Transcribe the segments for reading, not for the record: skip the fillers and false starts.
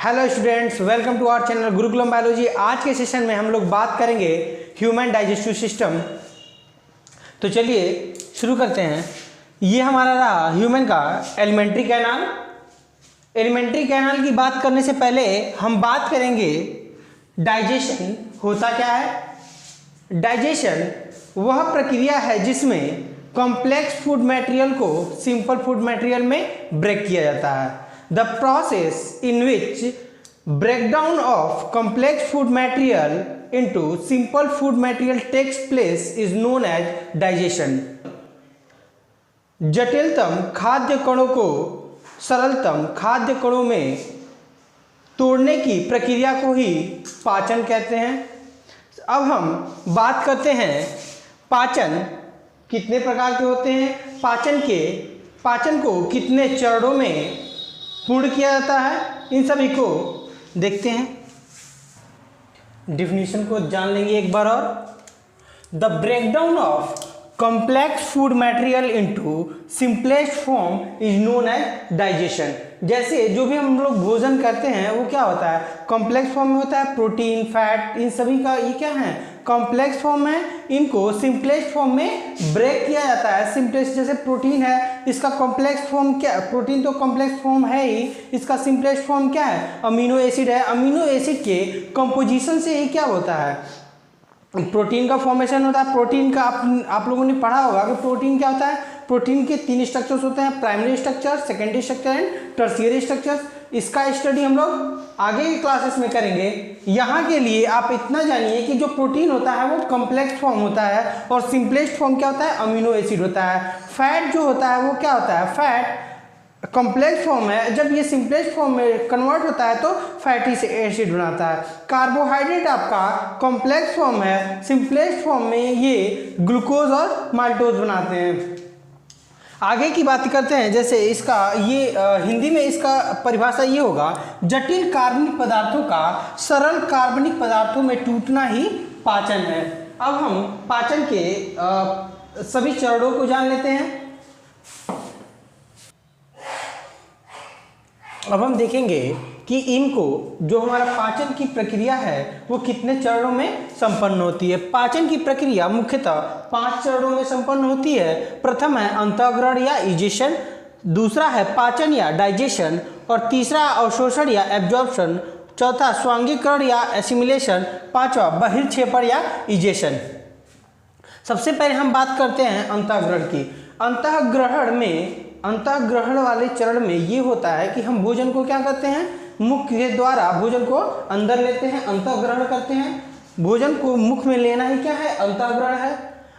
Hello students, welcome to our channel Gurukulam biology. आज के session में हम लोग बात करेंगे ह्यूमन डाइजेस्टिव सिस्टम। तो चलिए शुरू करते हैं। ये हमारा रहा ह्यूमन का एलिमेंट्री कैनाल। एलिमेंट्री कैनाल की बात करने से पहले हम बात करेंगे डाइजेशन होता क्या है। डाइजेशन वह प्रक्रिया है जिसमें कॉम्प्लेक्स फूड मटेरियल को सिंपल फूड मटेरियल में ब्रेक किया जाता है। The process in which breakdown of complex food material into simple food material takes place is known as digestion. जटिलतम खाद्य कणों को सरलतम खाद्य कणों में तोड़ने की प्रक्रिया को ही पाचन कहते हैं। अब हम बात करते हैं पाचन कितने प्रकार के होते हैं, पाचन को कितने चरणों में पूर्ण किया जाता है, इन सभी को देखते हैं। डिफिनीशन को जान लेंगे एक बार और। The breakdown of complex food material into simplest form is known as digestion. जैसे जो भी हम लोग भोजन करते हैं वो क्या होता है, कॉम्प्लेक्स फॉर्म में होता है। प्रोटीन, फैट, इन सभी का ये क्या है, कॉम्प्लेक्स फॉर्म है। इनको सिंपलेस्ट फॉर्म में ब्रेक किया जाता है। सिंपलेस्ट जैसे प्रोटीन है, इसका कॉम्प्लेक्स फॉर्म क्या, प्रोटीन तो कॉम्प्लेक्स फॉर्म है ही, इसका सिंपलेस्ट फॉर्म क्या है, अमीनो एसिड है। अमीनो एसिड के कंपोजिशन से ही क्या होता है, प्रोटीन का फॉर्मेशन होता है। प्रोटीन का आप लोगों ने पढ़ा होगा कि प्रोटीन क्या होता है। प्रोटीन के 3 स्ट्रक्चर्स होते हैं, primary structure, secondary structure and tertiary structures. इसका स्टडी हम लोग आगे के क्लासेस में करेंगे। यहाँ के लिए आप इतना जानिए कि जो प्रोटीन होता है वो कॉम्प्लेक्स फॉर्म होता है और सिंपलेस्ट फॉर्म क्या होता है, अमीनो एसिड होता है। फैट जो होता है वो क्या होता है, फैट कॉम्प्लेक्स फॉर्म है। जब ये सिंपलेस्ट फॉर्म में कन्वर्ट होता है तो फैटी एसिड बनाता है। कार्बोहाइड्रेट आपका कॉम्प्लेक्स फॉर्म है, सिंपलेस्ट फॉर्म में ये ग्लूकोज और माल्टोज बनाते हैं। आगे की बात करते हैं। जैसे इसका ये हिंदी में इसका परिभाषा ये होगा, जटिल कार्बनिक पदार्थों का सरल कार्बनिक पदार्थों में टूटना ही पाचन है। अब हम पाचन के सभी चरणों को जान लेते हैं। अब हम देखेंगे कि इनको जो हमारा पाचन की प्रक्रिया है वो कितने चरणों में संपन्न होती है। पाचन की प्रक्रिया मुख्यतः 5 चरणों में संपन्न होती है। प्रथम है अंतःग्रहण या इजेशन, दूसरा है पाचन या डाइजेशन, और तीसरा अवशोषण या एब्जॉर्प्शन, चौथा स्वांगीकरण या एसिमिलेशन, पांचवा बहिर्क्षेपण या इजेशन। सबसे पहले हम बात करते हैं अंतःग्रहण की। अंतःग्रहण वाले चरण में ये होता है कि हम भोजन को क्या करते हैं, मुख के द्वारा भोजन को अंदर लेते हैं, अंतःग्रहण करते हैं। भोजन को मुख में लेना ही क्या है, अंतःग्रहण है।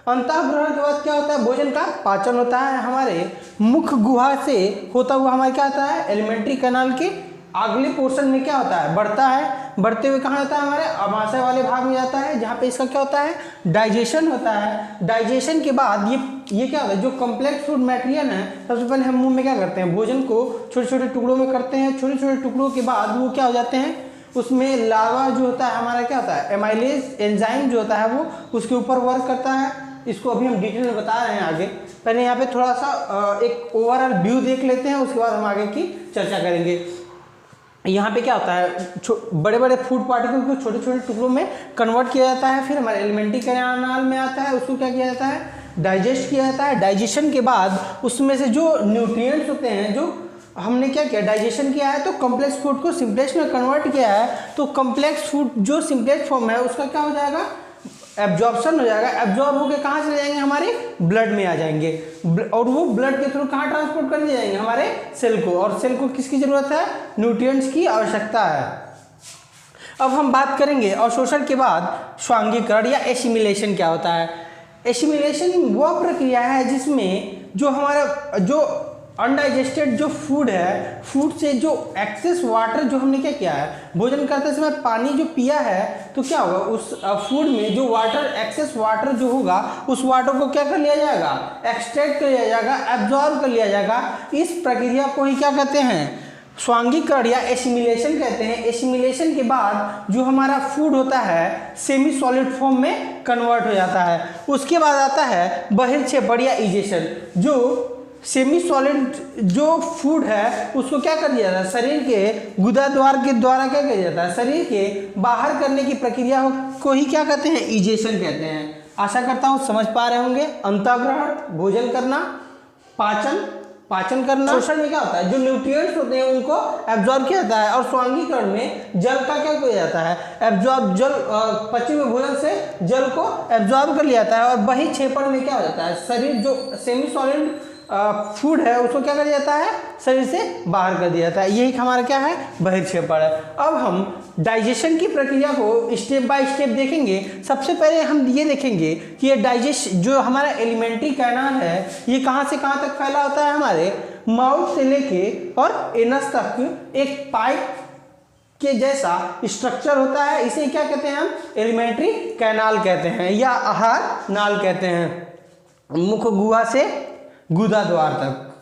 अंतःग्रहण के बाद क्या होता है, भोजन का पाचन होता है। हमारे मुख गुहा से होता हुआ हमारे क्या होता है, एलिमेंट्री कैनाल के अगले पोर्शन में क्या होता है, बढ़ता है। बढ़ते हुए कहाँ जाता है, हमारे आमाशय वाले भाग में जाता है, जहाँ पे इसका क्या होता है, डाइजेशन होता है। डाइजेशन के बाद ये क्या होता है, जो कॉम्प्लेक्स फूड मटेरियल है, सबसे पहले हम मुंह में क्या करते हैं, भोजन को छोटे छोटे टुकड़ों में करते हैं। छोटे छोटे टुकड़ों के बाद वो क्या हो जाते हैं, उसमें लार्वा जो होता है हमारा क्या होता है, एमाइलेज एंजाइम जो होता है वो उसके ऊपर वर्क करता है। इसको अभी हम डिटेल में बता रहे हैं आगे। पहले यहाँ पे थोड़ा सा एक ओवरऑल व्यू देख लेते हैं, उसके बाद हम आगे की चर्चा करेंगे। यहाँ पे क्या होता है, बड़े बड़े फूड पार्टिकल को छोटे छोटे टुकड़ों में कन्वर्ट किया जाता है। फिर हमारे एलिमेंट्री कैनाल में आता है, उसको क्या किया जाता है, डाइजेस्ट किया जाता है। डाइजेशन के बाद उसमें से जो न्यूट्रिएंट्स होते हैं, जो हमने क्या किया, डाइजेशन किया है तो कॉम्प्लेक्स फूड को सिंपलेक्स में कन्वर्ट किया है, तो कॉम्प्लेक्स फूड जो सिंपलेक्स फॉर्म है उसका क्या हो जाएगा, एब्जॉर्प्शन हो जाएगा। एब्जॉर्ब होकर कहाँ चले जाएंगे, हमारे ब्लड में आ जाएंगे, और वो ब्लड के थ्रू कहाँ ट्रांसपोर्ट कर दिए जाएंगे, हमारे सेल को। और सेल को किसकी जरूरत है, न्यूट्रिएंट्स की आवश्यकता है। अब हम बात करेंगे अवशोषण के बाद स्वांगीकरण या एसिमिलेशन क्या होता है। एसिमिलेशन वह प्रक्रिया है जिसमें जो हमारा जो अनडाइजेस्टेड जो फूड है, फूड से जो एक्सेस वाटर जो हमने क्या किया है, भोजन करते समय पानी जो पिया है, तो क्या होगा, उस फूड में जो वाटर एक्सेस वाटर जो होगा उस वाटर को क्या कर लिया जाएगा, एक्सट्रैक्ट कर लिया जाएगा, एब्जॉर्ब कर लिया जाएगा। इस प्रक्रिया को ही क्या कहते हैं, स्वांगीकरण या एसिमिलेशन कहते हैं। एसिमिलेशन के बाद जो हमारा फूड होता है सेमी सॉलिड फॉर्म में कन्वर्ट हो जाता है। उसके बाद आता है बहिर्क्षेपण या इजेशन। जो सेमी सॉलिड जो फूड है उसको क्या कर दिया जाता है, शरीर के गुदा द्वार के द्वारा क्या किया जाता है, शरीर के बाहर करने की प्रक्रिया को ही क्या कहते हैं, इजेशन कहते हैं। आशा करता हूँ समझ पा रहे होंगे। अंतःग्रहण भोजन करना, पाचन करना। शोषण में क्या होता है, जो न्यूट्रिएंट्स होते हैं उनको एब्जॉर्ब किया जाता है, और स्वांगीकरण में जल का क्या किया जाता है, एब्जॉर्ब, जल पश्चिम में भोजन से जल को एब्जॉर्ब कर लिया जाता है, और बहिक्षेपण में क्या हो जाता है, शरीर जो सेमी सॉलिड फूड है उसको क्या कर दिया जाता है, शरीर से बाहर कर दिया जाता है। यही हमारा क्या है, बहिक्षेपण है। अब हम डाइजेशन की प्रक्रिया को स्टेप बाय स्टेप देखेंगे। सबसे पहले हम ये देखेंगे कि ये डाइजेस्ट जो हमारा एलिमेंट्री कैनाल है ये कहाँ से कहाँ तक फैला होता है, हमारे माउथ से लेके और एनस तक एक पाइप के जैसा स्ट्रक्चर होता है। इसे क्या कहते हैं हम, एलिमेंट्री कैनाल कहते हैं या आहार नाल कहते हैं। मुख गुहा से गुदा द्वार तक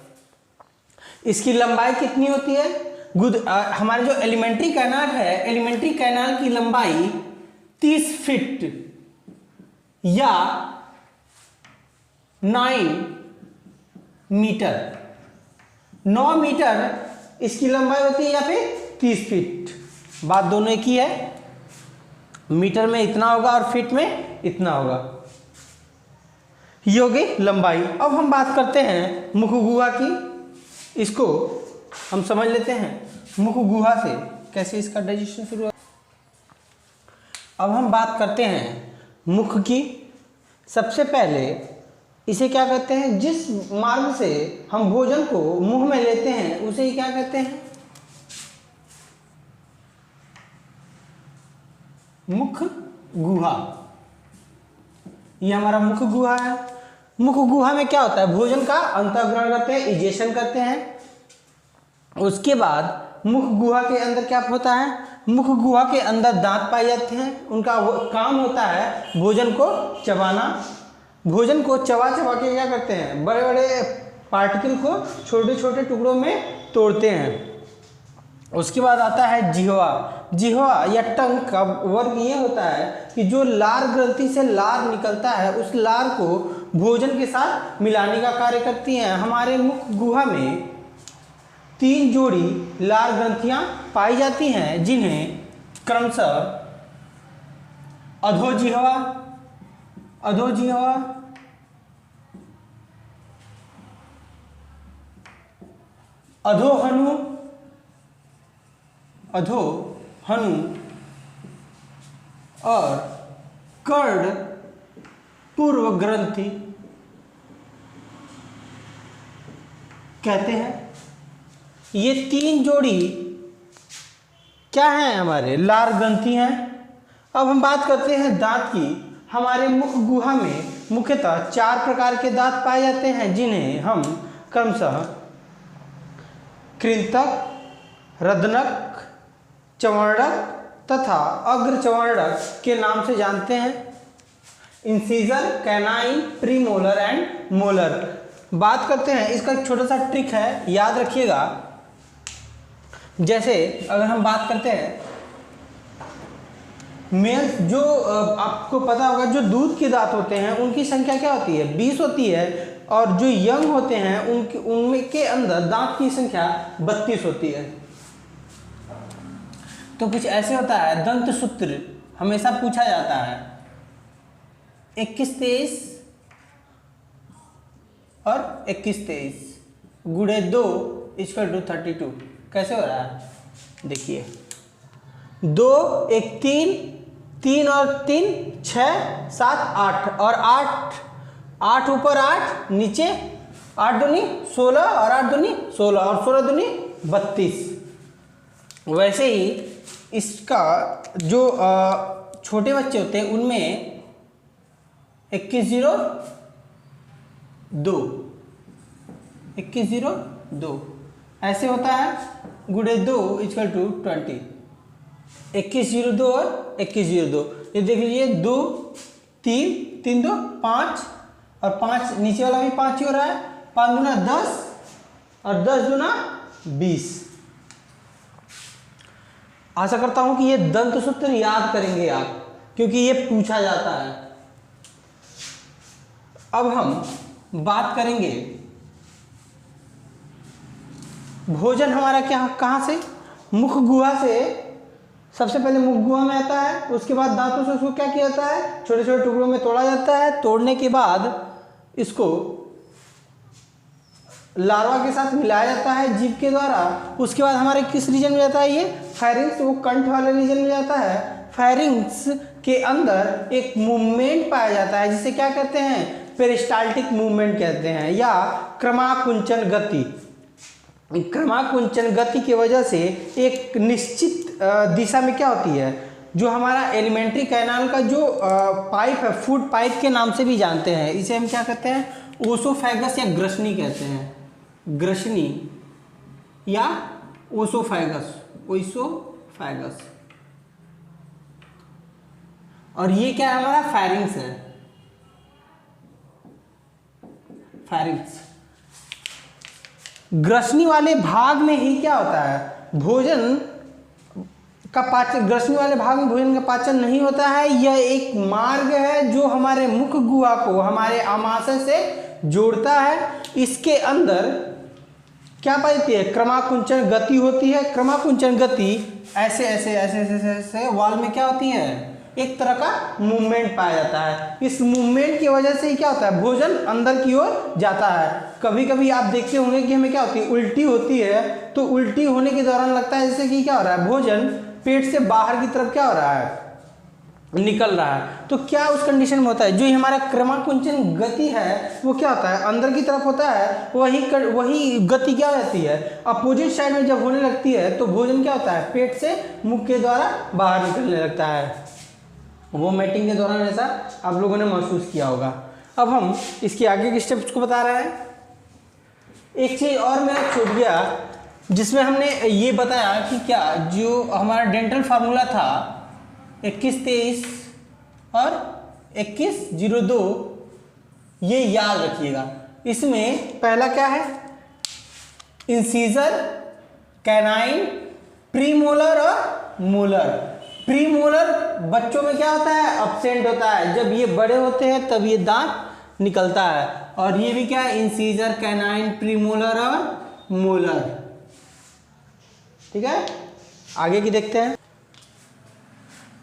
इसकी लंबाई कितनी होती है, हमारे जो एलिमेंट्री कैनाल है, एलिमेंट्री कैनाल की लंबाई 30 फीट या 9 मीटर, 9 मीटर इसकी लंबाई होती है या फिर 30 फीट, बात दोनों एक ही है। मीटर में इतना होगा और फीट में इतना होगा, ये हो गई लंबाई। अब हम बात करते हैं मुख गुहा की। इसको हम समझ लेते हैं मुख गुहा से कैसे इसका डाइजेशन शुरू है। अब हम बात करते हैं मुख की। सबसे पहले इसे क्या कहते हैं, जिस मार्ग से हम भोजन को मुंह में लेते हैं उसे ही क्या कहते हैं, मुख गुहा। ये हमारा मुख गुहा है। मुख गुहा में क्या होता है, भोजन का अंतःग्रहण करते हैं, इजेशन करते हैं। उसके बाद मुख गुहा के अंदर क्या होता है, मुख गुहा के अंदर दांत पाए जाते हैं। उनका काम होता है भोजन को चबाना। भोजन को चबा चबा के क्या करते हैं, बड़े बड़े पार्टिकल को छोटे छोटे टुकड़ों में तोड़ते हैं। उसके बाद आता है जिह्वा। जिह्वा या टंग का वर्ग ये होता है कि जो लार ग्रंथि से लार निकलता है उस लार को भोजन के साथ मिलाने का कार्य करती हैं। हमारे मुख गुहा में 3 जोड़ी लार ग्रंथियां पाई जाती हैं, जिन्हें क्रमशः अधोजिह्वा, अधोहनु और कर्ण पूर्व ग्रंथि कहते हैं। ये 3 जोड़ी क्या है, हमारे लार ग्रंथि हैं। अब हम बात करते हैं दांत की। हमारे मुख गुहा में मुख्यतः 4 प्रकार के दांत पाए जाते हैं, जिन्हें हम क्रमशः कृंतक, रदनक, चवर्णक तथा अग्र चवर्णक के नाम से जानते हैं। Incisor, canine, premolar and molar. बात करते हैं, इसका एक छोटा सा ट्रिक है, याद रखिएगा। जैसे अगर हम बात करते हैं मेल्स, जो आपको पता होगा जो दूध के दांत होते हैं उनकी संख्या क्या होती है, 20 होती है, और जो यंग होते हैं उनके अंदर दांत की संख्या 32 होती है। तो कुछ ऐसे होता है, दंत सूत्र हमेशा पूछा जाता है 21-23 और 21-23 गुणे 2 = 32। कैसे हो रहा है, देखिए 2 1 3 3 और 3 6 7 8 और 8 ऊपर 8 नीचे 8 दूनी 16 और 8 दूनी 16 और 16 दूनी 32। वैसे ही इसका जो छोटे बच्चे होते हैं उनमें 21-0-2 ऐसे होता है, गुणे 2 = 20। 21-0-2 और 21-0-2 ये देख लीजिए, 2 3 3 2 5 और 5 नीचे वाला भी 5 ही हो रहा है। 5 दूना 10 और 10 दूना 20। आशा करता हूं कि ये दंत सूत्र याद करेंगे आप, क्योंकि ये पूछा जाता है। अब हम बात करेंगे भोजन हमारा क्या कहाँ से, मुख गुहा से, सबसे पहले मुख गुहा में आता है, उसके बाद दांतों से उसको क्या किया जाता है, छोटे छोटे टुकड़ों में तोड़ा जाता है। तोड़ने के बाद इसको लार्वा के साथ मिलाया जाता है जीभ के द्वारा। उसके बाद हमारे किस रीजन में जाता है ये, फायरिंग्स, वो कंठ वाले रीजन में जाता है। फायरिंग्स के अंदर एक मूवमेंट पाया जाता है जिसे क्या कहते हैं, पेरिस्टाल्टिक मूवमेंट कहते हैं, या क्रमाकुंचन गति। क्रमाकुंचन गति की वजह से एक निश्चित दिशा में क्या होती है, जो हमारा एलिमेंट्री कैनाल का जो पाइप है, फूड पाइप के नाम से भी जानते हैं, इसे हम क्या कहते हैं, ओसोफैगस या ग्रसनी कहते हैं, ग्रसनी या ओसोफैगस, ओसोफैगस। और ये क्या है, हमारा फायरिंग्स है, फायरिंग्स। ग्रसनी वाले भाग में ही क्या होता है, भोजन का पाचन, ग्रसनी वाले भाग में भोजन का पाचन नहीं होता है। यह एक मार्ग है जो हमारे मुख गुहा को हमारे आमाशय से जोड़ता है। इसके अंदर क्या पाती है, क्रमाकुंचन गति होती है। क्रमाकुंचन गति ऐसे ऐसे ऐसे ऐसे ऐसे वॉल में क्या होती है, एक तरह का मूवमेंट पाया जाता है। इस मूवमेंट की वजह से ही क्या होता है, भोजन अंदर की ओर जाता है। कभी कभी आप देखते होंगे कि हमें क्या होती है, उल्टी होती है, तो उल्टी होने के दौरान लगता है जैसे कि क्या हो रहा है, भोजन पेट से बाहर की तरफ क्या हो रहा है, निकल रहा है। तो क्या उस कंडीशन में होता है, जो हमारा क्रमाकुंचन गति है वो क्या होता है, अंदर की तरफ होता है। वही गति क्या होती है, अपोजिट साइड में जब होने लगती है तो भोजन क्या होता है, पेट से मुख के द्वारा बाहर निकलने लगता है। वोमिटिंग के दौरान ऐसा आप लोगों ने महसूस किया होगा। अब हम इसके आगे के स्टेप्स को बता रहे हैं। एक चीज़ और मेरा छूट गया, जिसमें हमने ये बताया कि क्या जो हमारा डेंटल फार्मूला था 21-23 और 21-02, ये याद रखिएगा। इसमें पहला क्या है, इंसीजर, कैनाइन, प्रीमोलर और मोलर। प्रीमोलर बच्चों में क्या होता है, अब्सेंट होता है, जब ये बड़े होते हैं तब ये दांत निकलता है। और ये भी क्या है, इंसीजर, कैनाइन, प्रीमोलर और मोलर। ठीक है, आगे की देखते हैं।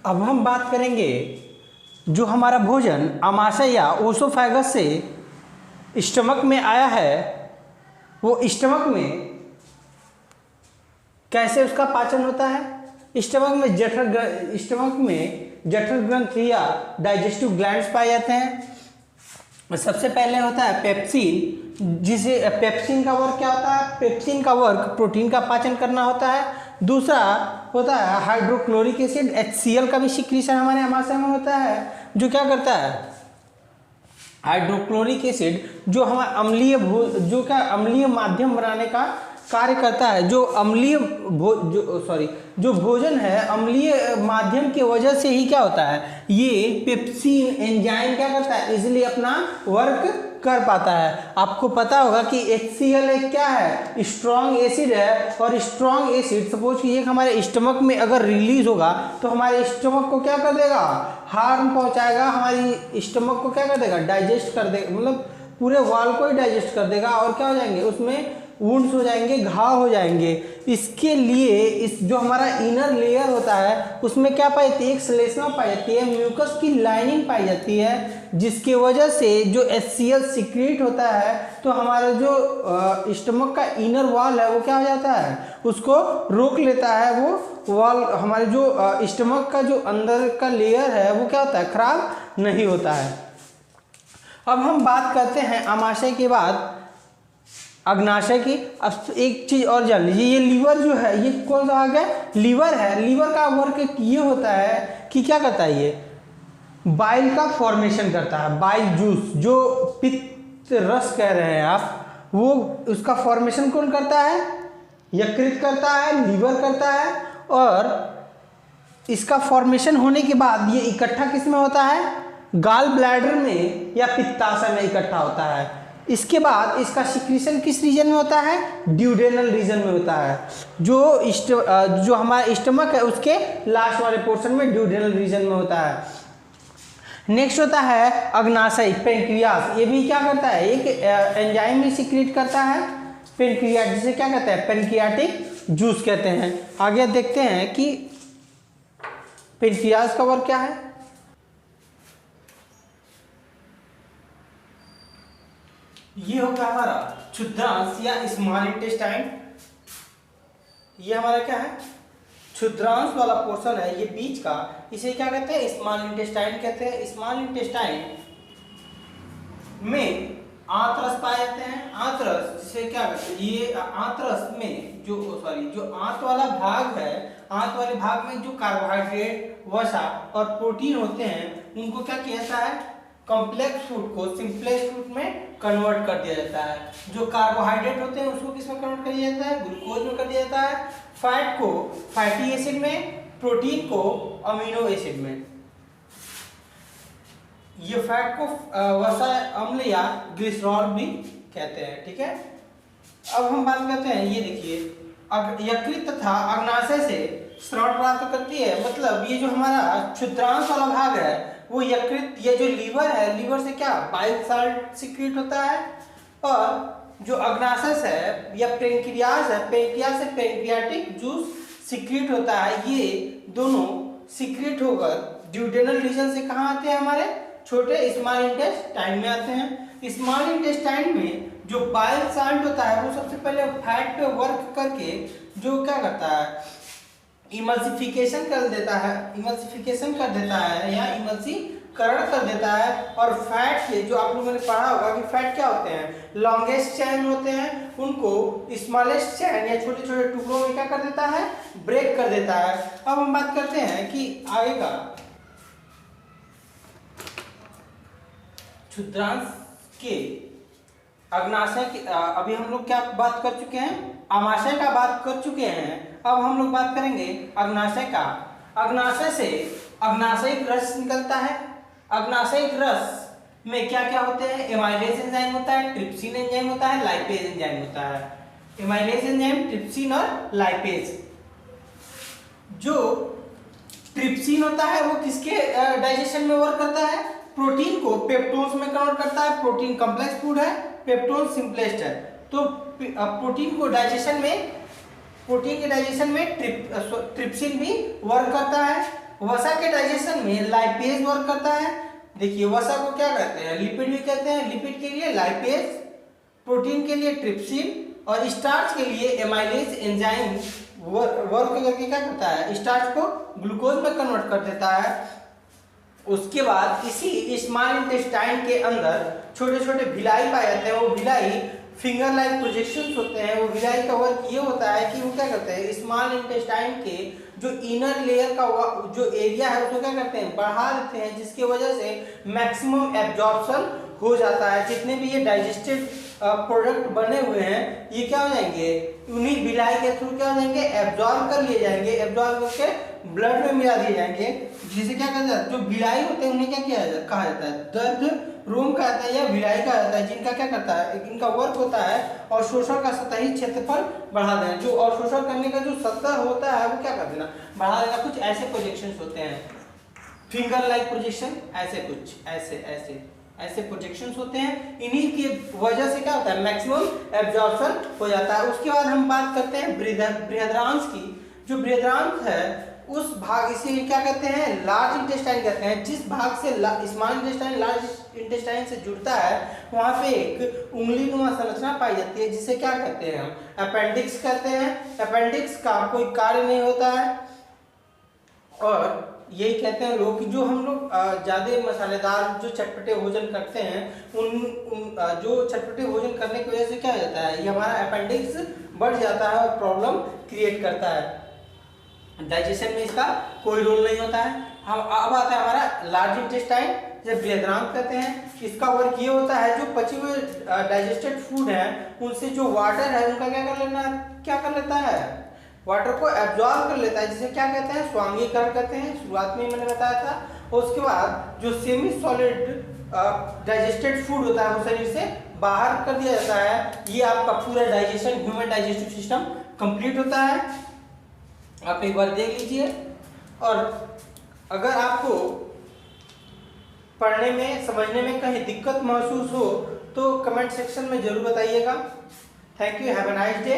अब हम बात करेंगे जो हमारा भोजन आमाशय या ओसोफैगस से स्टमक में आया है, वो स्टमक में कैसे उसका पाचन होता है। स्टमक में जठर ग्रंथि या डाइजेस्टिव ग्लैंड्स पाए जाते हैं। सबसे पहले होता है पेप्सिन, जिसे पेप्सिन का वर्क क्या होता है, पेप्सिन का वर्क प्रोटीन का पाचन करना होता है। दूसरा होता है हाइड्रोक्लोरिक एसिड, HCl का भी सिक्रीशन हमारे आमाशय में होता है, जो क्या करता है, हाइड्रोक्लोरिक एसिड जो हमारा अम्लीय माध्यम बनाने का कार्य करता है। जो जो भोजन है अम्लीय माध्यम की वजह से ही क्या होता है, ये पेप्सिन एंजाइम क्या करता है, इजीली अपना वर्क कर पाता है। आपको पता होगा कि HCl एक क्या है, स्ट्रॉन्ग एसिड है, और स्ट्रॉन्ग एसिड सपोज कि एक हमारे स्टमक में अगर रिलीज होगा तो हमारे स्टमक को क्या कर देगा, हार्म पहुंचाएगा, हमारी स्टमक को क्या कर देगा, डाइजेस्ट कर देगा, मतलब पूरे वाल को ही डाइजेस्ट कर देगा, और क्या हो जाएंगे, उसमें वुंड्स हो जाएंगे, घाव हो जाएंगे। इसके लिए इस जो हमारा इनर लेयर होता है उसमें क्या पाई जाती है, एक श्लेष्मा पाई जाती है, म्यूकस की लाइनिंग पाई जाती है, जिसके वजह से जो HCl सीक्रेट होता है तो हमारा जो स्टमक का इनर वॉल है वो क्या हो जाता है, उसको रोक लेता है। वो वॉल हमारे जो स्टमक का जो अंदर का लेयर है वो क्या होता है, खराब नहीं होता है। अब हम बात करते हैं आमाशय के बाद अग्नाशय की। अब एक चीज और जान लीजिए, ये लीवर जो है ये कौन सा भाग है, लीवर है। लीवर का वर्क ये होता है कि क्या करता है, ये बाइल का फॉर्मेशन करता है। बाइल जूस जो पित्त रस कह रहे हैं आप, वो उसका फॉर्मेशन कौन करता है, यकृत करता है, लीवर करता है। और इसका फॉर्मेशन होने के बाद ये इकट्ठा किस में होता है, गाल ब्लैडर में या पित्ताशय में इकट्ठा होता है। इसके बाद इसका सिक्रीशन किस रीजन में होता है, ड्यूडेनल रीजन में होता है। जो हमारा स्टमक है उसके लास्ट वाले पोर्शन में ड्यूडेनल रीजन में होता है। नेक्स्ट होता है अग्नाशय, पेंक्रियास। ये भी क्या करता है, एक एंजाइम भी सिक्रीट करता है पेनक्रियाट, जिसे क्या कहते हैं, पेनक्रियाटिक जूस कहते हैं। आगे देखते हैं कि पेनक्रियाज का वर्क क्या है। ये हो गया हमारा क्षुद्रांश या स्मॉल इंटेस्टाइन। ये हमारा क्या है, क्षुद्रांश वाला पोर्शन है, ये बीच का, इसे क्या कहते हैं, स्मॉल इंटेस्टाइन कहते हैं। स्मॉल इंटेस्टाइन में आंतरस पाए जाते हैं। आंतरस जिसे क्या कहते हैं, ये आंतरस में जो आंत वाला भाग है, आंत वाले भाग में जो कार्बोहाइड्रेट, वसा और प्रोटीन होते हैं, उनको क्या किया जाता है, कॉम्प्लेक्स फूड को सिंपलेक्स फूड में कन्वर्ट कर दिया जाता है। जो कार्बोहाइड्रेट होते हैं उसको किस में कन्वर्ट कर दिया जाता है, ग्लूकोज में कर दिया जाता है। फैट को फैटी एसिड में, प्रोटीन को अमीनो एसिड में। ये फैट को वसा अम्ल या ग्लिसरॉल भी कहते हैं। ठीक है, अब हम बात करते हैं, ये देखिए, यकृत तथा अग्नाशय से स्राव प्राप्त करती है। मतलब ये जो हमारा क्षुद्रांश वाला भाग है वो यकृत, ये जो लीवर है, लीवर से क्या बाइल साल्ट सिक्रीट होता है, और जो अग्नाशय है या पेनक्रियाज है, पेनक्रियाज से पेनक्रियाटिक जूस सिक्रीट होता है। ये दोनों सिक्रीट होकर ड्यूडेनल रीजन से कहाँ आते हैं, हमारे छोटे स्मॉल इंटेस्टाइन में आते हैं। स्मॉल इंटेस्टाइन में जो बाइल साल्ट होता है वो सबसे पहले फैट पे वर्क करके जो क्या करता है, इमल्सिफिकेशन कर देता है, इमल्सिफिकेशन कर देता है या इमल्सीकरण कर देता है। और फैट के जो आप लोगों ने पढ़ा होगा कि फैट क्या होते हैं, लॉन्गेस्ट चैन होते हैं, उनको स्मॉलेस्ट चैन या छोटे छोटे टुकड़ों में क्या कर देता है, ब्रेक कर देता है। अब हम बात करते हैं कि आगे का क्षुद्रांश के अग्नाशय की, अभी हम लोग क्या बात कर चुके हैं, आमाशय का बात कर चुके हैं। अब हम लोग बात करेंगे अग्नाशय का। अग्नाशय से अग्नाशयिक रस निकलता है। अग्नाशयिक रस में क्या क्या होते हैं, एमाइलेज एंजाइम होता है, ट्रिप्सिन एंजाइम होता है, लाइपेज एंजाइम होता है। एमाइलेज एंजाइम, ट्रिप्सिन और लाइपेज। जो ट्रिप्सिन होता है वो किसके डाइजेशन में वर्क करता है, प्रोटीन को पेप्टोन्स में कन्वर्ट करता है। प्रोटीन कॉम्प्लेक्स फूड है, पेप्टोन सिंपलेस्ट है। तो प्रोटीन के डाइजेशन में ट्रिप्सिन भी वर्क करता है। वसा के डाइजेशन में लाइपेज वर्क करता है। देखिए, वसा को क्या कहते हैं, लिपिड भी कहते हैं। लिपिड के लिए लाइपेज, प्रोटीन के लिए ट्रिप्सिन और स्टार्च के लिए एमाइलेज एंजाइम वर्क करके क्या करता है, स्टार्च को ग्लूकोज में कन्वर्ट कर देता है। उसके बाद इसी स्मॉल इंटेस्टाइन के अंदर छोटे छोटे भिलाई पाए जाते हैं। वो भिलाई फिंगर लाइक प्रोजेक्शंस होते हैं। वो भिलाई का वर्क ये होता है कि वो क्या करते हैं, स्मॉल इंटेस्टाइन के जो इनर लेयर का जो एरिया है उसको क्या करते हैं, बढ़ा देते हैं, जिसकी वजह से मैक्सिमम एब्जॉर्प्शन हो जाता है। जितने भी ये डाइजेस्टेड प्रोडक्ट बने हुए हैं ये क्या हो जाएंगे, उन्हीं भिलाई के थ्रू क्या हो जाएंगे, एब्जॉर्ब कर लिए जाएंगे। एब्जॉर्ब करके ब्लड में मिला दिए जाएंगे, जिसे क्या कहते हैं, जो भिलाई होते हैं उन्हें क्या कहा जाता है, दर्द रोम कहा जाता है या भिलाई कहा जाता है। जिनका क्या करता है, इनका वर्क होता है और शोषण का सतही क्षेत्रफल बढ़ा देना। जो और शोषण करने का जो सतह होता है वो क्या कर देना, बढ़ा देना। कुछ ऐसे प्रोजेक्शंस होते हैं, फिंगर लाइक प्रोजेक्शन, ऐसे कुछ ऐसे प्रोजेक्शंस होते हैं। इन्हीं की वजह से क्या होता है, मैक्सिमम एब्जॉर्प्शन हो जाता है। उसके बाद हम बात करते हैं बृहदांश की। जो बृहदांश है उस भाग, इसे क्या कहते हैं, लार्ज इंटेस्टाइन कहते हैं। जिस भाग से स्मॉल इंटेस्टाइन लार्ज इंटेस्टाइन से जुड़ता है वहां पे एक उंगलीनुमा संरचना पाई जाती है, जिसे क्या कहते हैं, हम अपेंडिक्स कहते हैं। अपेंडिक्स का कोई कार्य नहीं होता है और यही कहते हैं लोग कि जो हम लोग ज़्यादा मसालेदार जो चटपटे भोजन करते हैं जो चटपटे भोजन करने की वजह से क्या हो जाता है, ये हमारा अपेंडिक्स बढ़ जाता है और प्रॉब्लम क्रिएट करता है। डाइजेशन में इसका कोई रोल नहीं होता है। हम अब आता है हमारा लार्ज इंटेस्टाइन, जब बृहदांश कहते हैं। इसका वर्क ये होता है, जो पचे हुए डाइजेस्टेड फूड हैं उनसे जो वाटर है उनका क्या कर लेता है, वाटर को एब्जॉर्ब कर लेता है, जिसे क्या कहते हैं, स्वांगीकरण कहते हैं। शुरुआत में मैंने बताया था। और उसके बाद जो सेमी सॉलिड डाइजेस्टेड फूड होता है वो शरीर से बाहर कर दिया जाता है। ये आपका पूरा digestion, human digestive system complete होता है। आप एक बार देख लीजिए, और अगर आपको पढ़ने में समझने में कहीं दिक्कत महसूस हो तो कमेंट सेक्शन में जरूर बताइएगा। Thank you, have a nice day.